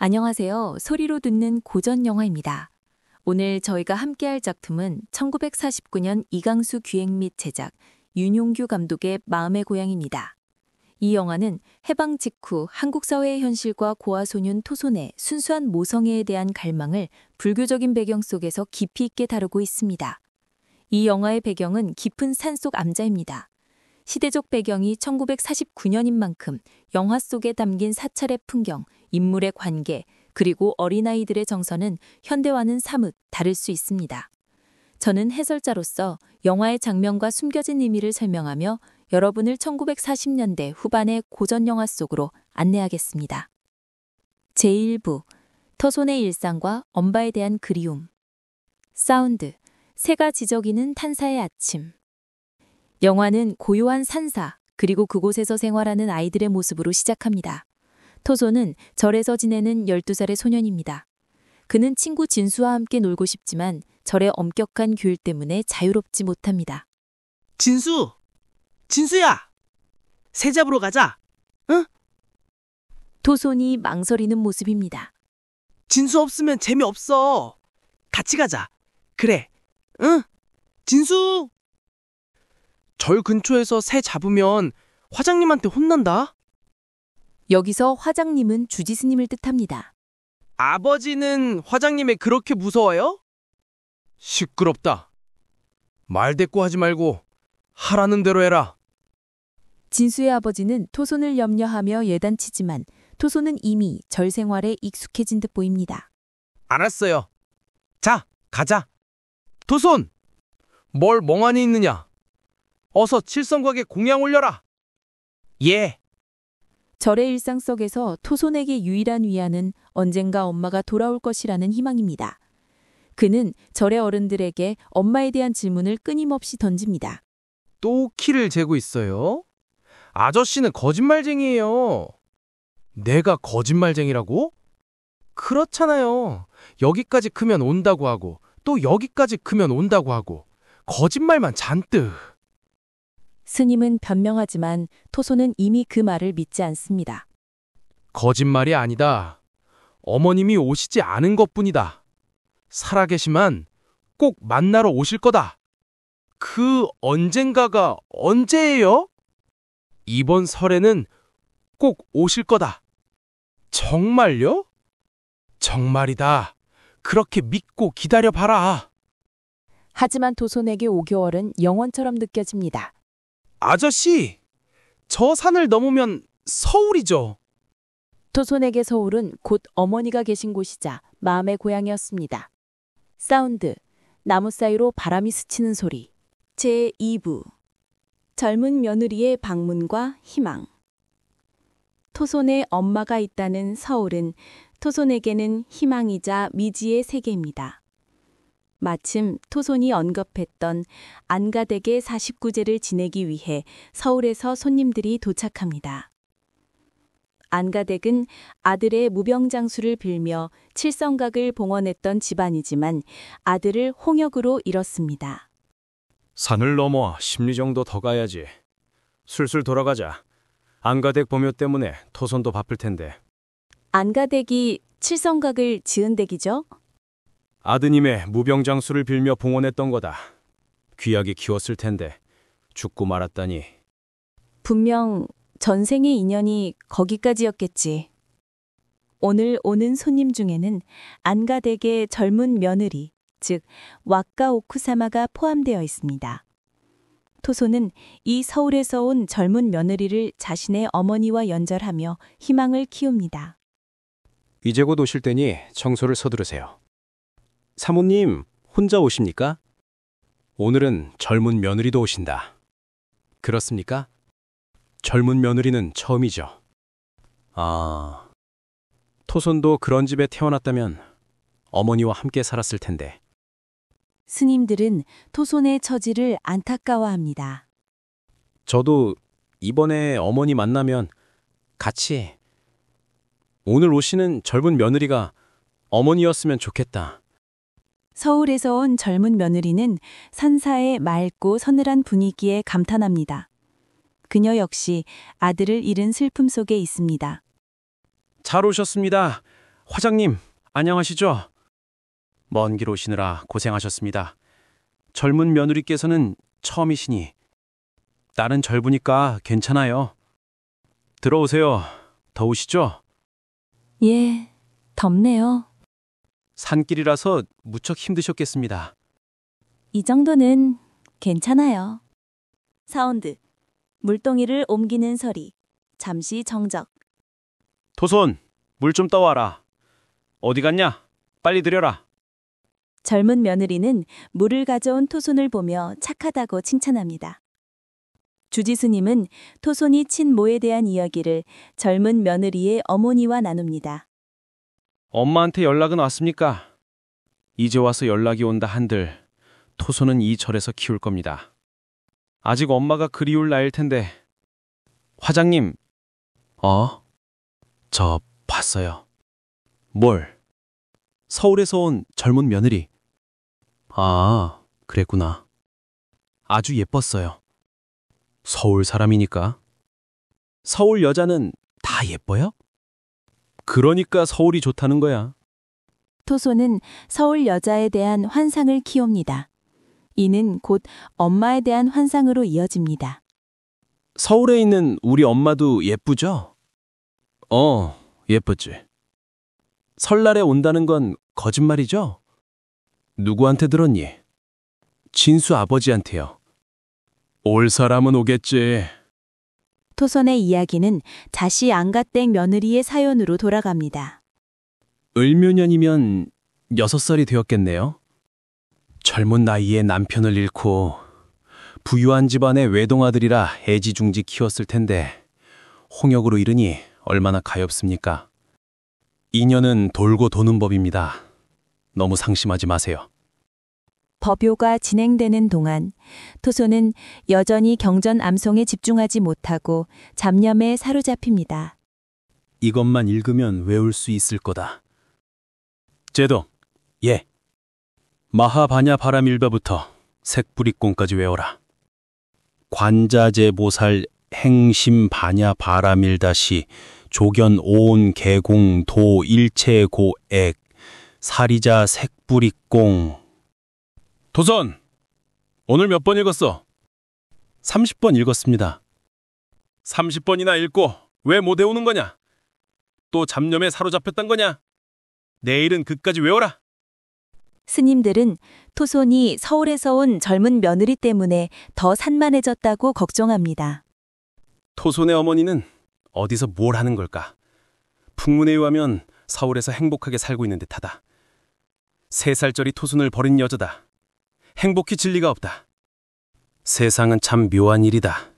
안녕하세요. 소리로 듣는 고전 영화입니다. 오늘 저희가 함께할 작품은 1949년 이강수 기획 및 제작, 윤용규 감독의 마음의 고향입니다. 이 영화는 해방 직후 한국 사회의 현실과 고아소년 토손의 순수한 모성애에 대한 갈망을 불교적인 배경 속에서 깊이 있게 다루고 있습니다. 이 영화의 배경은 깊은 산속 암자입니다. 시대적 배경이 1949년인 만큼 영화 속에 담긴 사찰의 풍경, 인물의 관계, 그리고 어린아이들의 정서는 현대와는 사뭇 다를 수 있습니다. 저는 해설자로서 영화의 장면과 숨겨진 의미를 설명하며 여러분을 1940년대 후반의 고전 영화 속으로 안내하겠습니다. 제1부, 터손의 일상과 엄바에 대한 그리움. 사운드, 새가 지저귀는 탄사의 아침. 영화는 고요한 산사, 그리고 그곳에서 생활하는 아이들의 모습으로 시작합니다. 토손은 절에서 지내는 12살의 소년입니다. 그는 친구 진수와 함께 놀고 싶지만 절의 엄격한 규율 때문에 자유롭지 못합니다. 진수야! 새 잡으러 가자. 응? 토손이 망설이는 모습입니다. 진수 없으면 재미없어. 같이 가자. 그래. 응? 진수! 절 근처에서 새 잡으면 화장님한테 혼난다. 여기서 화장님은 주지스님을 뜻합니다. 아버지는 화장님이 그렇게 무서워요? 시끄럽다. 말대꾸 하지 말고 하라는 대로 해라. 진수의 아버지는 토손을 염려하며 예단치지만 토손은 이미 절 생활에 익숙해진 듯 보입니다. 알았어요. 자, 가자. 토손! 뭘 멍하니 있느냐? 어서 칠성곽에 공양 올려라. 예. 절의 일상 속에서 토손에게 유일한 위안은 언젠가 엄마가 돌아올 것이라는 희망입니다. 그는 절의 어른들에게 엄마에 대한 질문을 끊임없이 던집니다. 또 키를 재고 있어요? 아저씨는 거짓말쟁이에요. 내가 거짓말쟁이라고? 그렇잖아요. 여기까지 크면 온다고 하고 또 여기까지 크면 온다고 하고 거짓말만 잔뜩. 스님은 변명하지만 토손은 이미 그 말을 믿지 않습니다. 거짓말이 아니다. 어머님이 오시지 않은 것뿐이다. 살아계시만 꼭 만나러 오실 거다. 그 언젠가가 언제예요? 이번 설에는 꼭 오실 거다. 정말요? 정말이다. 그렇게 믿고 기다려봐라. 하지만 토손에게 5개월은 영원처럼 느껴집니다. 아저씨, 저 산을 넘으면 서울이죠. 토손에게 서울은 곧 어머니가 계신 곳이자 마음의 고향이었습니다. 사운드, 나무 사이로 바람이 스치는 소리. 제2부, 젊은 며느리의 방문과 희망. 토손의 엄마가 있다는 서울은 토손에게는 희망이자 미지의 세계입니다. 마침 토손이 언급했던 안가댁의 49제를 지내기 위해 서울에서 손님들이 도착합니다. 안가댁은 아들의 무병장수를 빌며 칠성각을 봉헌했던 집안이지만 아들을 홍역으로 잃었습니다. 산을 넘어 10리 정도 더 가야지. 술술 돌아가자. 안가댁 보묘 때문에 토손도 바쁠 텐데. 안가댁이 칠성각을 지은 댁이죠? 아드님의 무병장수를 빌며 봉헌했던 거다. 귀하게 키웠을 텐데 죽고 말았다니. 분명 전생의 인연이 거기까지였겠지. 오늘 오는 손님 중에는 안가댁의 젊은 며느리, 즉 와카 오쿠사마가 포함되어 있습니다. 토손은 이 서울에서 온 젊은 며느리를 자신의 어머니와 연절하며 희망을 키웁니다. 이제 곧 오실 테니 청소를 서두르세요. 사모님, 혼자 오십니까? 오늘은 젊은 며느리도 오신다. 그렇습니까? 젊은 며느리는 처음이죠. 아, 토손도 그런 집에 태어났다면 어머니와 함께 살았을 텐데. 스님들은 토손의 처지를 안타까워합니다. 저도 이번에 어머니 만나면 같이 오늘 오시는 젊은 며느리가 어머니였으면 좋겠다. 서울에서 온 젊은 며느리는 산사의 맑고 서늘한 분위기에 감탄합니다. 그녀 역시 아들을 잃은 슬픔 속에 있습니다. 잘 오셨습니다. 화장님, 안녕하시죠? 먼 길 오시느라 고생하셨습니다. 젊은 며느리께서는 처음이시니 딸은 젊으니까 괜찮아요. 들어오세요. 더우시죠? 예, 덥네요. 산길이라서 무척 힘드셨겠습니다. 이 정도는 괜찮아요. 사운드, 물동이를 옮기는 소리, 잠시 정적. 토손, 물 좀 떠와라. 어디 갔냐? 빨리 들여라. 젊은 며느리는 물을 가져온 토손을 보며 착하다고 칭찬합니다. 주지스님은 토손이 친 모에 대한 이야기를 젊은 며느리의 어머니와 나눕니다. 엄마한테 연락은 왔습니까? 이제 와서 연락이 온다 한들 토손은 이 절에서 키울 겁니다. 아직 엄마가 그리울 나일 텐데. 화장님, 저 봤어요. 뭘? 서울에서 온 젊은 며느리. 아, 그랬구나. 아주 예뻤어요. 서울 사람이니까. 서울 여자는 다 예뻐요? 그러니까 서울이 좋다는 거야. 토손은 서울 여자에 대한 환상을 키웁니다. 이는 곧 엄마에 대한 환상으로 이어집니다. 서울에 있는 우리 엄마도 예쁘죠? 예쁘지. 설날에 온다는 건 거짓말이죠? 누구한테 들었니? 진수 아버지한테요. 올 사람은 오겠지. 토손의 이야기는 다시 안가댁 며느리의 사연으로 돌아갑니다. 을묘년이면 6살이 되었겠네요. 젊은 나이에 남편을 잃고 부유한 집안의 외동아들이라 애지중지 키웠을 텐데 홍역으로 잃으니 얼마나 가엾습니까? 인연은 돌고 도는 법입니다. 너무 상심하지 마세요. 법요가 진행되는 동안 토손은 여전히 경전 암송에 집중하지 못하고 잡념에 사로잡힙니다. 이것만 읽으면 외울 수 있을 거다. 제동, 예. 마하바냐 바라밀바부터 색불입공까지 외워라. 관자재 보살 행심 바냐 바라밀다시 조견 오온 개공 도 일체 고액 사리자 색불입공. 도선! 오늘 몇 번 읽었어? 30번 읽었습니다. 30번이나 읽고 왜 못 외우는 거냐? 또 잡념에 사로잡혔단 거냐? 내일은 그까지 외워라. 스님들은 토손이 서울에서 온 젊은 며느리 때문에 더 산만해졌다고 걱정합니다. 토손의 어머니는 어디서 뭘 하는 걸까? 풍문에 의하면 서울에서 행복하게 살고 있는 듯하다. 3살짜리 토손을 버린 여자다. 행복히 질 리가 없다. 세상은 참 묘한 일이다.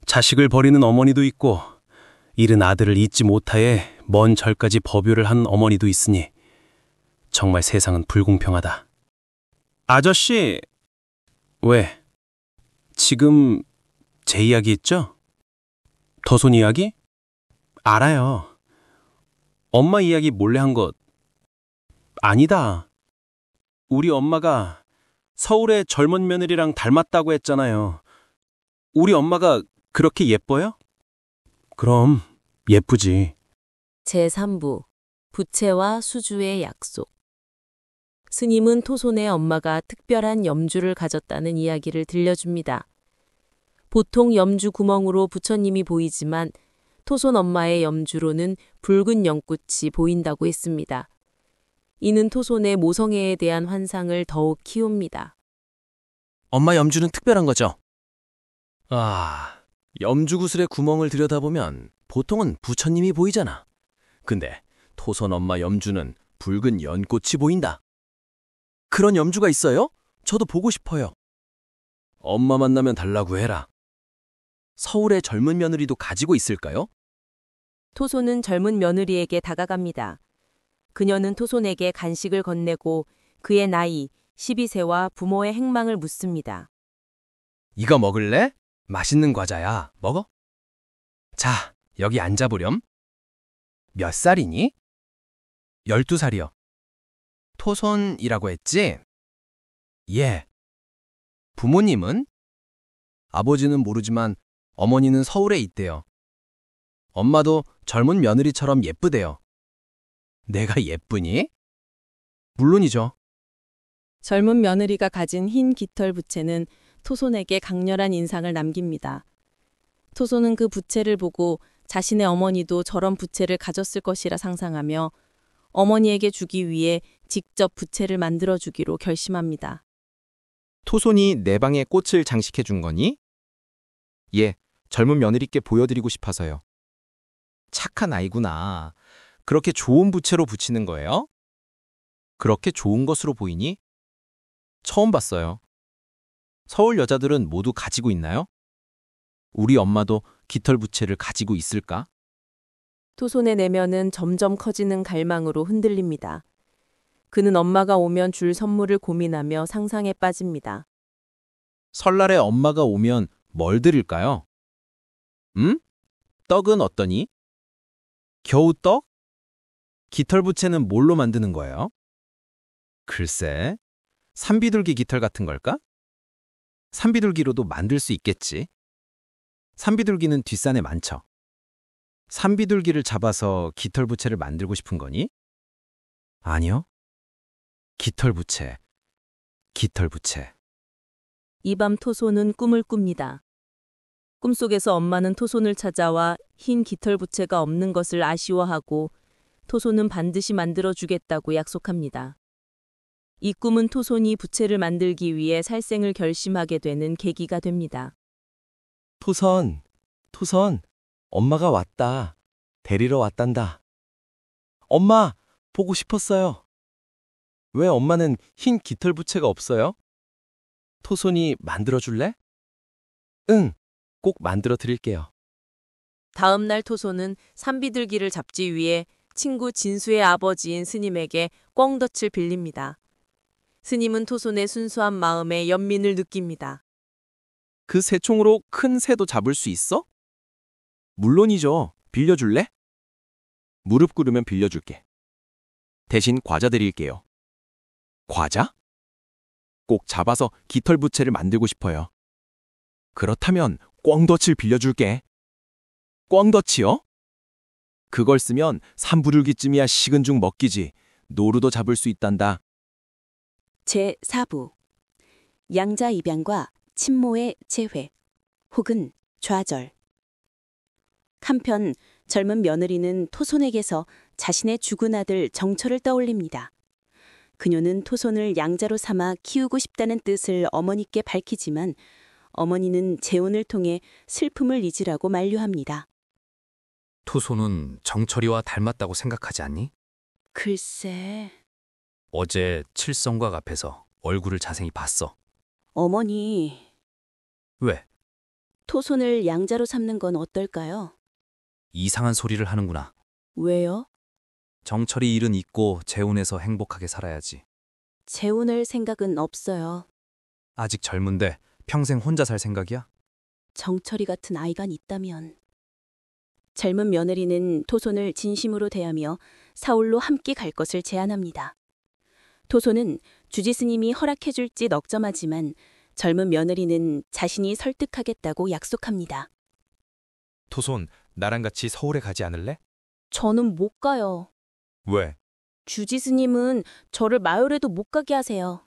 자식을 버리는 어머니도 있고 잃은 아들을 잊지 못하에 먼 절까지 법요를 한 어머니도 있으니 정말 세상은 불공평하다. 아저씨, 왜? 지금 제 이야기 있죠? 토손 이야기? 알아요. 엄마 이야기 몰래 한 것 아니다. 우리 엄마가 서울의 젊은 며느리랑 닮았다고 했잖아요. 우리 엄마가 그렇게 예뻐요? 그럼 예쁘지. 제3부 부채와 수주의 약속. 스님은 토손의 엄마가 특별한 염주를 가졌다는 이야기를 들려줍니다. 보통 염주 구멍으로 부처님이 보이지만 토손 엄마의 염주로는 붉은 연꽃이 보인다고 했습니다. 이는 토손의 모성애에 대한 환상을 더욱 키웁니다. 엄마 염주는 특별한 거죠? 염주 구슬의 구멍을 들여다보면 보통은 부처님이 보이잖아. 근데 토손 엄마 염주는 붉은 연꽃이 보인다. 그런 염주가 있어요? 저도 보고 싶어요. 엄마 만나면 달라고 해라. 서울의 젊은 며느리도 가지고 있을까요? 토손은 젊은 며느리에게 다가갑니다. 그녀는 토손에게 간식을 건네고 그의 나이 12세와 부모의 행망을 묻습니다. 이거 먹을래? 맛있는 과자야. 먹어? 자, 여기 앉아보렴. 몇 살이니? 12살이요. 토손이라고 했지? 예. 부모님은? 아버지는 모르지만 어머니는 서울에 있대요. 엄마도 젊은 며느리처럼 예쁘대요. 내가 예쁘니? 물론이죠. 젊은 며느리가 가진 흰 깃털 부채는 토손에게 강렬한 인상을 남깁니다. 토손은 그 부채를 보고 자신의 어머니도 저런 부채를 가졌을 것이라 상상하며 어머니에게 주기 위해 직접 부채를 만들어 주기로 결심합니다. 토손이 내 방에 꽃을 장식해 준 거니? 예, 젊은 며느리께 보여드리고 싶어서요. 착한 아이구나. 그렇게 좋은 부채로 붙이는 거예요? 그렇게 좋은 것으로 보이니? 처음 봤어요. 서울 여자들은 모두 가지고 있나요? 우리 엄마도 깃털 부채를 가지고 있을까? 토손의 내면은 점점 커지는 갈망으로 흔들립니다. 그는 엄마가 오면 줄 선물을 고민하며 상상에 빠집니다. 설날에 엄마가 오면 뭘 드릴까요? 떡은 어떠니? 겨우 떡? 깃털 부채는 뭘로 만드는 거예요? 글쎄, 산비둘기 깃털 같은 걸까? 산비둘기로도 만들 수 있겠지. 산비둘기는 뒷산에 많죠. 산비둘기를 잡아서 깃털 부채를 만들고 싶은 거니? 아니요. 깃털 부채. 깃털 부채. 이 밤 토손은 꿈을 꿉니다. 꿈속에서 엄마는 토손을 찾아와 흰 깃털 부채가 없는 것을 아쉬워하고 토손은 반드시 만들어주겠다고 약속합니다. 이 꿈은 토손이 부채를 만들기 위해 살생을 결심하게 되는 계기가 됩니다. 토선, 엄마가 왔다. 데리러 왔단다. 엄마, 보고 싶었어요. 왜 엄마는 흰 깃털 부채가 없어요? 토손이 만들어줄래? 응, 꼭 만들어 드릴게요. 다음 날 토손은 산비둘기를 잡지 위해 친구 진수의 아버지인 스님에게 꿩덫을 빌립니다. 스님은 토손의 순수한 마음에 연민을 느낍니다. 그 새총으로 큰 새도 잡을 수 있어? 물론이죠. 빌려줄래? 무릎 꿇으면 빌려줄게. 대신 과자 드릴게요. 과자? 꼭 잡아서 깃털 부채를 만들고 싶어요. 그렇다면 꿩덫을 빌려줄게. 꿩덫이요? 그걸 쓰면 산부들기쯤이야 식은 죽 먹기지. 노루도 잡을 수 있단다. 제4부 양자 입양과 친모의 재회 혹은 좌절. 한편 젊은 며느리는 토손에게서 자신의 죽은 아들 정철을 떠올립니다. 그녀는 토손을 양자로 삼아 키우고 싶다는 뜻을 어머니께 밝히지만 어머니는 재혼을 통해 슬픔을 잊으라고 만류합니다. 토손은 정철이와 닮았다고 생각하지 않니? 글쎄... 어제 칠성곽 앞에서 얼굴을 자세히 봤어. 어머니, 왜? 토손을 양자로 삼는 건 어떨까요? 이상한 소리를 하는구나. 왜요? 정철이 일은 잊고 재혼해서 행복하게 살아야지. 재혼할 생각은 없어요. 아직 젊은데 평생 혼자 살 생각이야? 정철이 같은 아이가 있다면. 젊은 며느리는 토손을 진심으로 대하며 사울로 함께 갈 것을 제안합니다. 토손은 주지스님이 허락해줄지 넉점하지만 젊은 며느리는 자신이 설득하겠다고 약속합니다. 토손, 나랑 같이 서울에 가지 않을래? 저는 못 가요. 왜? 주지스님은 저를 마을에도 못 가게 하세요.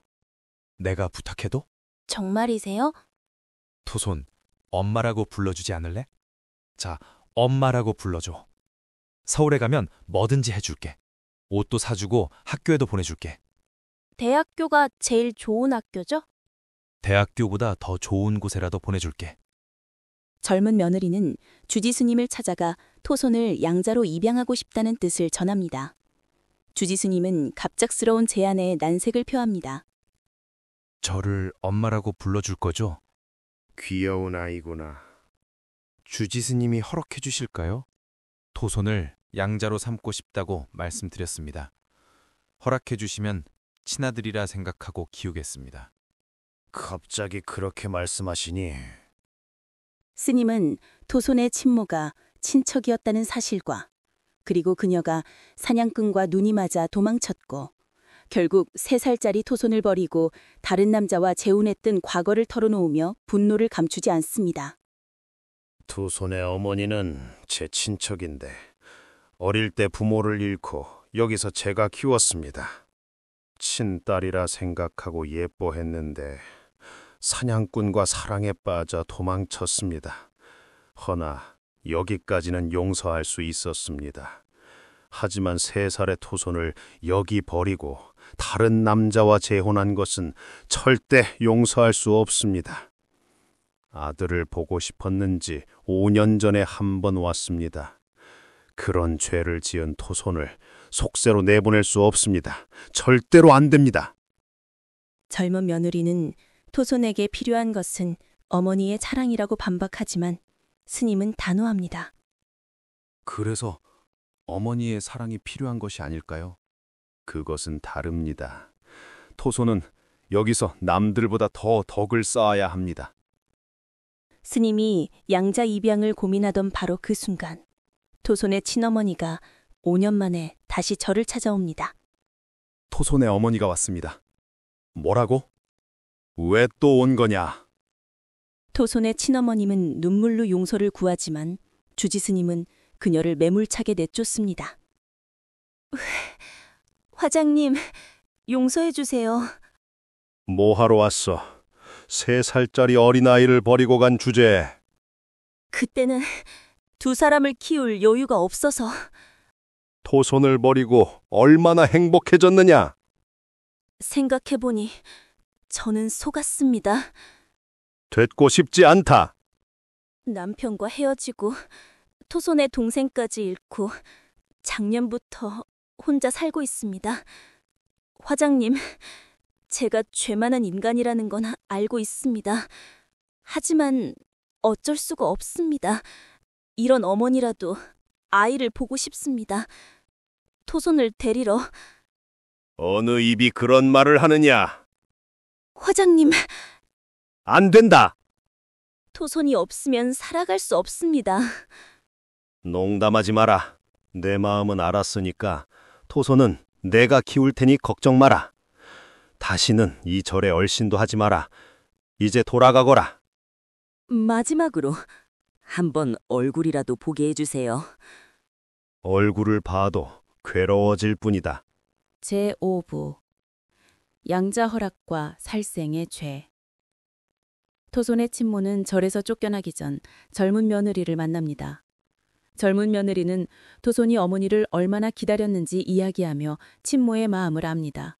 내가 부탁해도? 정말이세요? 토손, 엄마라고 불러주지 않을래? 자, 엄마라고 불러줘. 서울에 가면 뭐든지 해줄게. 옷도 사주고 학교에도 보내줄게. 대학교가 제일 좋은 학교죠? 대학교보다 더 좋은 곳에라도 보내줄게. 젊은 며느리는 주지스님을 찾아가 토손을 양자로 입양하고 싶다는 뜻을 전합니다. 주지스님은 갑작스러운 제안에 난색을 표합니다. 저를 엄마라고 불러줄 거죠? 귀여운 아이구나. 주지스님이 허락해 주실까요? 토손을 양자로 삼고 싶다고 말씀드렸습니다. 허락해 주시면 친아들이라 생각하고 키우겠습니다. 갑자기 그렇게 말씀하시니 스님은 토손의 친모가 친척이었다는 사실과 그리고 그녀가 사냥꾼과 눈이 맞아 도망쳤고 결국 3살짜리 토손을 버리고 다른 남자와 재혼했던 과거를 털어놓으며 분노를 감추지 않습니다. 토손의 어머니는 제 친척인데 어릴 때 부모를 잃고 여기서 제가 키웠습니다. 친딸이라 생각하고 예뻐했는데 사냥꾼과 사랑에 빠져 도망쳤습니다. 허나 여기까지는 용서할 수 있었습니다. 하지만 3살의 토손을 여기 버리고 다른 남자와 재혼한 것은 절대 용서할 수 없습니다. 아들을 보고 싶었는지 5년 전에 한 번 왔습니다. 그런 죄를 지은 토손을 속세로 내보낼 수 없습니다. 절대로 안 됩니다. 젊은 며느리는 토손에게 필요한 것은 어머니의 사랑이라고 반박하지만 스님은 단호합니다. 그래서 어머니의 사랑이 필요한 것이 아닐까요? 그것은 다릅니다. 토손은 여기서 남들보다 더 덕을 쌓아야 합니다. 스님이 양자 입양을 고민하던 바로 그 순간 토손의 친어머니가 5년 만에 다시 저를 찾아옵니다. 토손의 어머니가 왔습니다. 뭐라고? 왜 또 온 거냐? 토손의 친어머님은 눈물로 용서를 구하지만 주지스님은 그녀를 매몰차게 내쫓습니다. 화장님, 용서해 주세요. 뭐하러 왔어? 3살짜리 어린아이를 버리고 간 주제에. 그때는 2사람을 키울 여유가 없어서. 토손을 버리고 얼마나 행복해졌느냐? 생각해보니 저는 속았습니다. 됐고 싶지 않다. 남편과 헤어지고 토손의 동생까지 잃고 작년부터 혼자 살고 있습니다. 화장님, 제가 죄 많은 인간이라는 건 알고 있습니다. 하지만 어쩔 수가 없습니다. 이런 어머니라도 아이를 보고 싶습니다. 토손을 데리러. 어느 입이 그런 말을 하느냐? 화장님, 안 된다. 토손이 없으면 살아갈 수 없습니다. 농담하지 마라. 내 마음은 알았으니까 토손은 내가 키울 테니 걱정 마라. 다시는 이 절에 얼씬도 하지 마라. 이제 돌아가거라. 마지막으로 한번 얼굴이라도 보게 해주세요. 얼굴을 봐도 괴로워질 뿐이다. 제5부 양자 허락과 살생의 죄. 토손의 친모는 절에서 쫓겨나기 전 젊은 며느리를 만납니다. 젊은 며느리는 토손이 어머니를 얼마나 기다렸는지 이야기하며 친모의 마음을 압니다.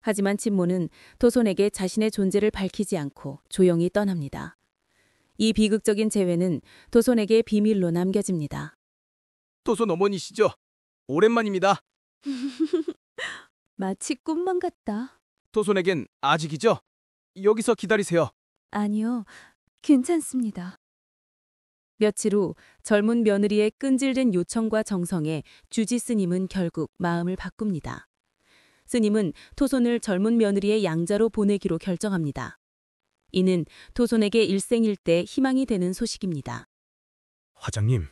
하지만 친모는 토손에게 자신의 존재를 밝히지 않고 조용히 떠납니다. 이 비극적인 재회는 토손에게 비밀로 남겨집니다. 토손 어머니시죠? 오랜만입니다. 마치 꿈만 같다. 토손에겐 아직이죠? 여기서 기다리세요. 아니요, 괜찮습니다. 며칠 후 젊은 며느리의 끈질긴 요청과 정성에 주지 스님은 결국 마음을 바꿉니다. 스님은 토손을 젊은 며느리의 양자로 보내기로 결정합니다. 이는 토손에게 일생일대 희망이 되는 소식입니다. 화장님,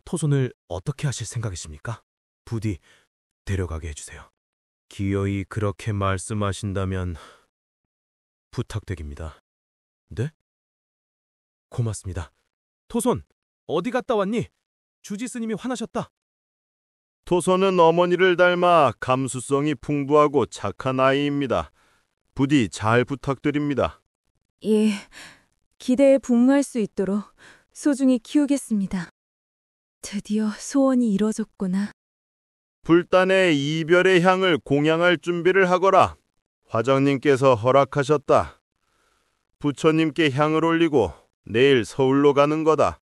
토손을 어떻게 하실 생각이십니까? 부디 데려가게 해주세요. 기어이 그렇게 말씀하신다면 부탁드립니다. 네? 고맙습니다. 토손, 어디 갔다 왔니? 주지 스님이 화나셨다. 토손은 어머니를 닮아 감수성이 풍부하고 착한 아이입니다. 부디 잘 부탁드립니다. 예, 기대에 부응할 수 있도록 소중히 키우겠습니다. 드디어 소원이 이뤄졌구나. 불단의 이별의 향을 공양할 준비를 하거라. 화장님께서 허락하셨다. 부처님께 향을 올리고 내일 서울로 가는 거다.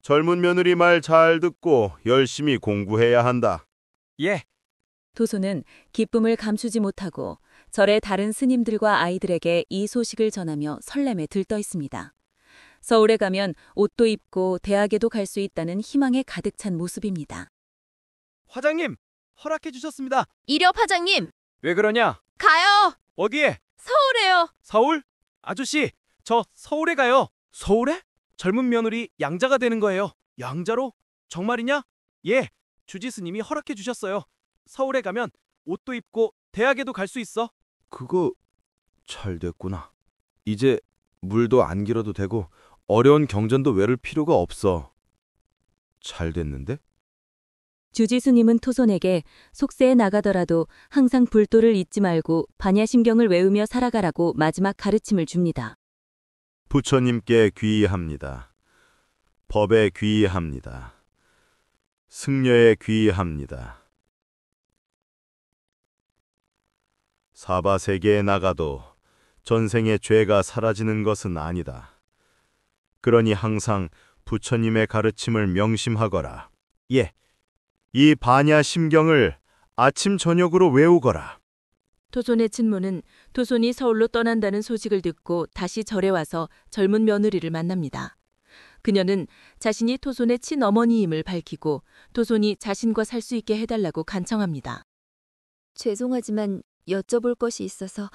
젊은 며느리 말 잘 듣고 열심히 공부해야 한다. 예. 토손은 기쁨을 감추지 못하고 절의 다른 스님들과 아이들에게 이 소식을 전하며 설렘에 들떠 있습니다. 서울에 가면 옷도 입고 대학에도 갈 수 있다는 희망에 가득 찬 모습입니다. 화장님, 허락해 주셨습니다. 이력 화장님, 왜 그러냐? 가요. 어디에? 서울에요. 서울? 아저씨, 저 서울에 가요. 서울에? 젊은 며느리 양자가 되는 거예요. 양자로? 정말이냐? 예, 주지 스님이 허락해 주셨어요. 서울에 가면 옷도 입고 대학에도 갈 수 있어. 그거 잘 됐구나. 이제 물도 안 길어도 되고 어려운 경전도 외울 필요가 없어. 잘 됐는데? 주지스님은 토손에게 속세에 나가더라도 항상 불도를 잊지 말고 반야심경을 외우며 살아가라고 마지막 가르침을 줍니다. 부처님께 귀의합니다. 법에 귀의합니다. 승려에 귀의합니다. 사바세계에 나가도 전생의 죄가 사라지는 것은 아니다. 그러니 항상 부처님의 가르침을 명심하거라. 예, 이 반야심경을 아침 저녁으로 외우거라. 토손의 친모는 토손이 서울로 떠난다는 소식을 듣고 다시 절에 와서 젊은 며느리를 만납니다. 그녀는 자신이 토손의 친어머니임을 밝히고 토손이 자신과 살 수 있게 해달라고 간청합니다. 죄송하지만 여쭤볼 것이 있어서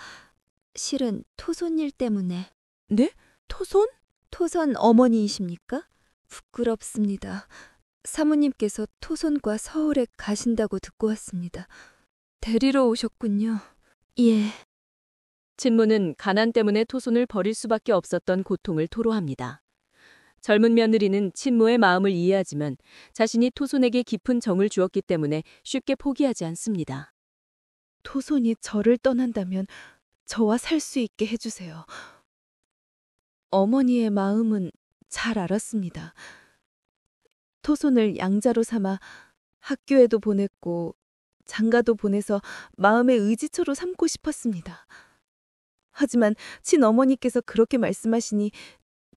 실은 토손 일 때문에. 네? 토손? 토손 어머니이십니까? 부끄럽습니다. 사모님께서 토손과 서울에 가신다고 듣고 왔습니다. 데리러 오셨군요. 예. 친모는 가난 때문에 토손을 버릴 수밖에 없었던 고통을 토로합니다. 젊은 며느리는 친모의 마음을 이해하지만 자신이 토손에게 깊은 정을 주었기 때문에 쉽게 포기하지 않습니다. 토손이 저를 떠난다면 저와 살 수 있게 해주세요. 어머니의 마음은 잘 알았습니다. 토손을 양자로 삼아 학교에도 보냈고 장가도 보내서 마음의 의지처로 삼고 싶었습니다. 하지만 친어머니께서 그렇게 말씀하시니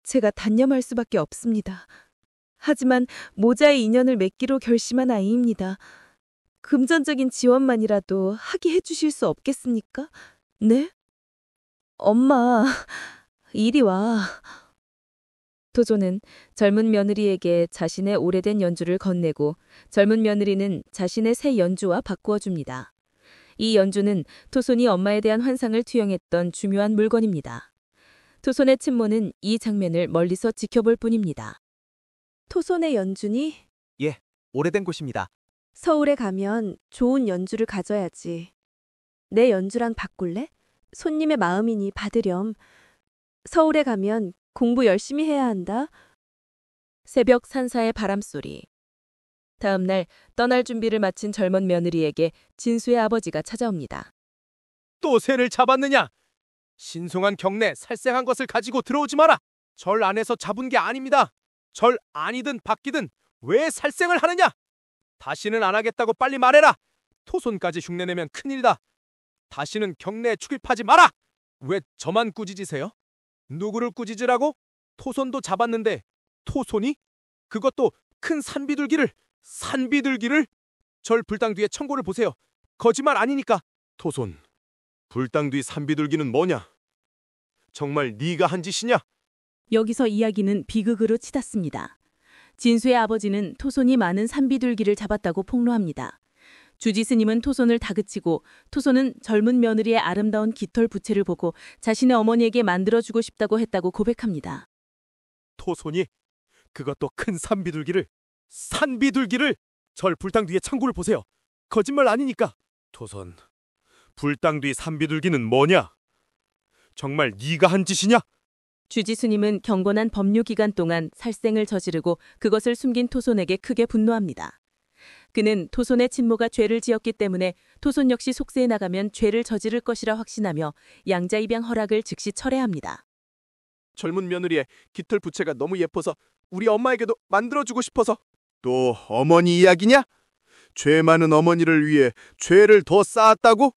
제가 단념할 수밖에 없습니다. 하지만 모자의 인연을 맺기로 결심한 아이입니다. 금전적인 지원만이라도 하게 해주실 수 없겠습니까? 네? 엄마, 이리 와. 토조는 젊은 며느리에게 자신의 오래된 연주를 건네고 젊은 며느리는 자신의 새 연주와 바꾸어 줍니다. 이 연주는 토손이 엄마에 대한 환상을 투영했던 중요한 물건입니다. 토손의 친모는 이 장면을 멀리서 지켜볼 뿐입니다. 토손의 연주니? 예, 오래된 곳입니다. 서울에 가면 좋은 연주를 가져야지. 내 연주랑 바꿀래? 손님의 마음이니 받으렴. 서울에 가면 공부 열심히 해야 한다. 새벽 산사의 바람소리. 다음 날 떠날 준비를 마친 젊은 며느리에게 진수의 아버지가 찾아옵니다. 또 새를 잡았느냐? 신성한 경내 살생한 것을 가지고 들어오지 마라. 절 안에서 잡은 게 아닙니다. 절 아니든 바뀌든 왜 살생을 하느냐? 다시는 안 하겠다고 빨리 말해라. 토손까지 흉내내면 큰일이다. 다시는 경내에 출입하지 마라. 왜 저만 꾸짖으세요? 누구를 꾸짖으라고? 토손도 잡았는데 토손이? 그것도 큰 산비둘기를? 산비둘기를? 절 불당 뒤에 청고를 보세요. 거짓말 아니니까. 토손, 불당 뒤 산비둘기는 뭐냐? 정말 네가 한 짓이냐? 여기서 이야기는 비극으로 치닫습니다. 진수의 아버지는 토손이 많은 산비둘기를 잡았다고 폭로합니다. 주지스님은 토손을 다그치고 토손은 젊은 며느리의 아름다운 깃털 부채를 보고 자신의 어머니에게 만들어주고 싶다고 했다고 고백합니다. 토손이? 그것도 큰 산비둘기를? 산비둘기를? 절 불당 뒤에 창고를 보세요. 거짓말 아니니까. 토손, 불당 뒤 산비둘기는 뭐냐? 정말 네가 한 짓이냐? 주지스님은 경건한 법류 기간 동안 살생을 저지르고 그것을 숨긴 토손에게 크게 분노합니다. 그는 토손의 친모가 죄를 지었기 때문에 토손 역시 속세에 나가면 죄를 저지를 것이라 확신하며 양자 입양 허락을 즉시 철회합니다. 젊은 며느리의 깃털 부채가 너무 예뻐서 우리 엄마에게도 만들어주고 싶어서. 또 어머니 이야기냐? 죄 많은 어머니를 위해 죄를 더 쌓았다고?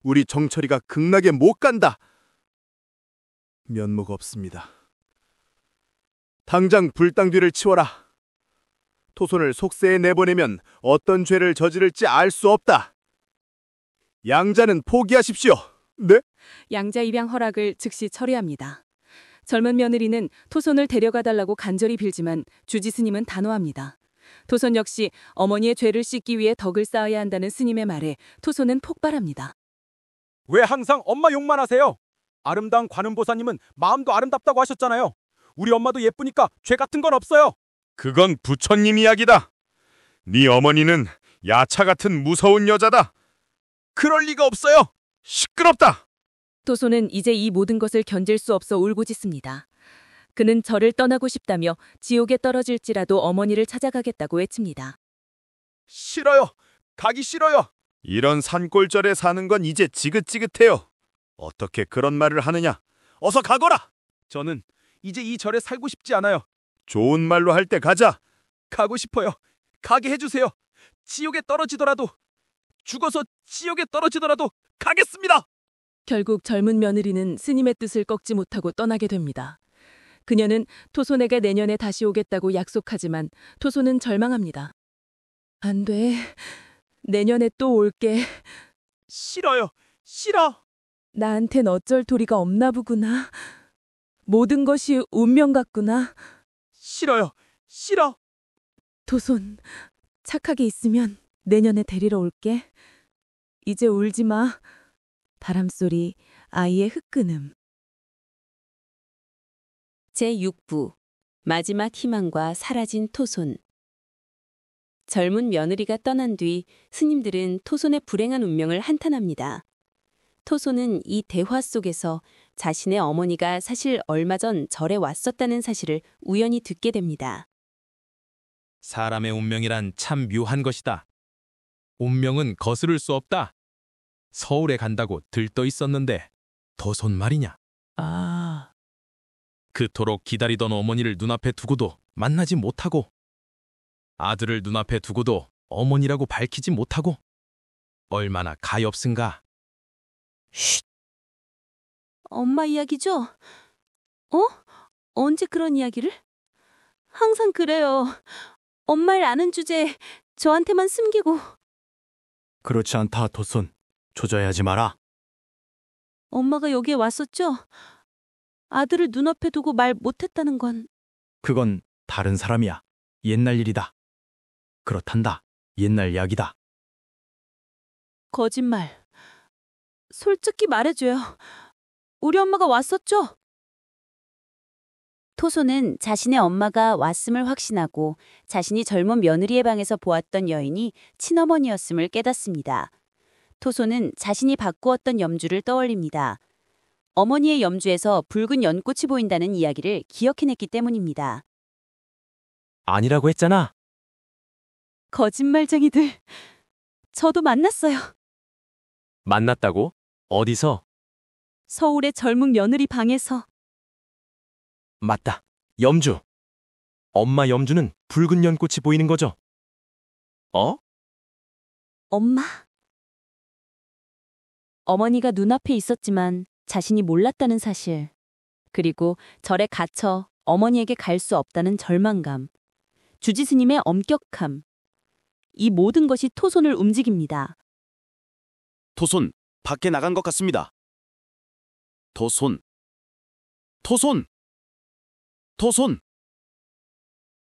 우리 정철이가 극락에 못 간다. 면목 없습니다. 당장 불당뒤를 치워라. 토손을 속세에 내보내면 어떤 죄를 저지를지 알 수 없다. 양자는 포기하십시오. 네? 양자 입양 허락을 즉시 처리합니다. 젊은 며느리는 토손을 데려가달라고 간절히 빌지만 주지스님은 단호합니다. 토손 역시 어머니의 죄를 씻기 위해 덕을 쌓아야 한다는 스님의 말에 토손은 폭발합니다. 왜 항상 엄마 욕만 하세요? 아름다운 관음보사님은 마음도 아름답다고 하셨잖아요. 우리 엄마도 예쁘니까 죄 같은 건 없어요. 그건 부처님 이야기다. 네 어머니는 야차 같은 무서운 여자다. 그럴 리가 없어요. 시끄럽다. 토손은 이제 이 모든 것을 견딜 수 없어 울부짖습니다. 그는 절을 떠나고 싶다며 지옥에 떨어질지라도 어머니를 찾아가겠다고 외칩니다. 싫어요. 가기 싫어요. 이런 산골절에 사는 건 이제 지긋지긋해요. 어떻게 그런 말을 하느냐? 어서 가거라. 저는 이제 이 절에 살고 싶지 않아요. 좋은 말로 할 때 가자. 가고 싶어요. 가게 해주세요. 지옥에 떨어지더라도, 죽어서 지옥에 떨어지더라도 가겠습니다. 결국 젊은 며느리는 스님의 뜻을 꺾지 못하고 떠나게 됩니다. 그녀는 토손에게 내년에 다시 오겠다고 약속하지만 토손은 절망합니다. 안 돼. 내년에 또 올게. 싫어요. 싫어. 나한텐 어쩔 도리가 없나 보구나. 모든 것이 운명 같구나. 싫어요. 싫어. 토손, 착하게 있으면 내년에 데리러 올게. 이제 울지 마. 바람소리, 아이의 흑끊음. 제6부 마지막 희망과 사라진 토손. 젊은 며느리가 떠난 뒤 스님들은 토손의 불행한 운명을 한탄합니다. 토손은 이 대화 속에서 자신의 어머니가 사실 얼마 전 절에 왔었다는 사실을 우연히 듣게 됩니다. 사람의 운명이란 참 묘한 것이다. 운명은 거스를 수 없다. 서울에 간다고 들떠 있었는데 토손 말이냐. 그토록 기다리던 어머니를 눈앞에 두고도 만나지 못하고 아들을 눈앞에 두고도 어머니라고 밝히지 못하고 얼마나 가엾은가. 엄마 이야기죠? 언제 그런 이야기를? 항상 그래요. 엄마를 아는 주제에 저한테만 숨기고. 그렇지 않다, 토손. 조져야지 마라. 엄마가 여기에 왔었죠? 아들을 눈앞에 두고 말 못했다는 건. 그건 다른 사람이야. 옛날 일이다. 그렇단다. 옛날 이야기다. 거짓말. 솔직히 말해줘요. 우리 엄마가 왔었죠? 토손은 자신의 엄마가 왔음을 확신하고 자신이 젊은 며느리의 방에서 보았던 여인이 친어머니였음을 깨닫습니다. 토손은 자신이 바꾸었던 염주를 떠올립니다. 어머니의 염주에서 붉은 연꽃이 보인다는 이야기를 기억해냈기 때문입니다. 아니라고 했잖아. 거짓말쟁이들. 저도 만났어요. 만났다고? 어디서? 서울의 젊은 며느리 방에서. 맞다. 염주. 엄마 염주는 붉은 연꽃이 보이는 거죠? 엄마. 어머니가 눈앞에 있었지만 자신이 몰랐다는 사실. 그리고 절에 갇혀 어머니에게 갈 수 없다는 절망감. 주지스님의 엄격함. 이 모든 것이 토손을 움직입니다. 토손, 밖에 나간 것 같습니다. 토손.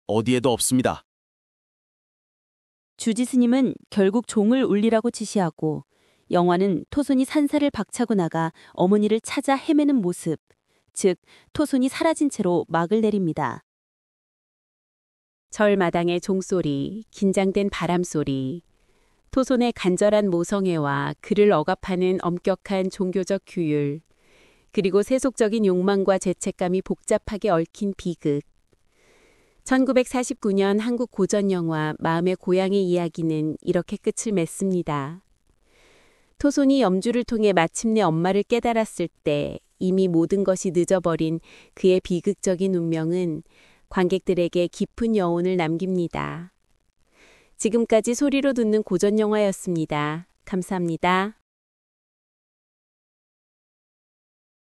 어디에도 없습니다. 주지스님은 결국 종을 울리라고 지시하고 영화는 토손이 산사를 박차고 나가 어머니를 찾아 헤매는 모습, 즉 토손이 사라진 채로 막을 내립니다. 절마당의 종소리, 긴장된 바람소리, 토손의 간절한 모성애와 그를 억압하는 엄격한 종교적 규율, 그리고 세속적인 욕망과 죄책감이 복잡하게 얽힌 비극. 1949년 한국 고전 영화 마음의 고향의 이야기는 이렇게 끝을 맺습니다. 토손이 염주를 통해 마침내 엄마를 깨달았을 때 이미 모든 것이 늦어버린 그의 비극적인 운명은 관객들에게 깊은 여운을 남깁니다. 지금까지 소리로 듣는 고전 영화였습니다. 감사합니다.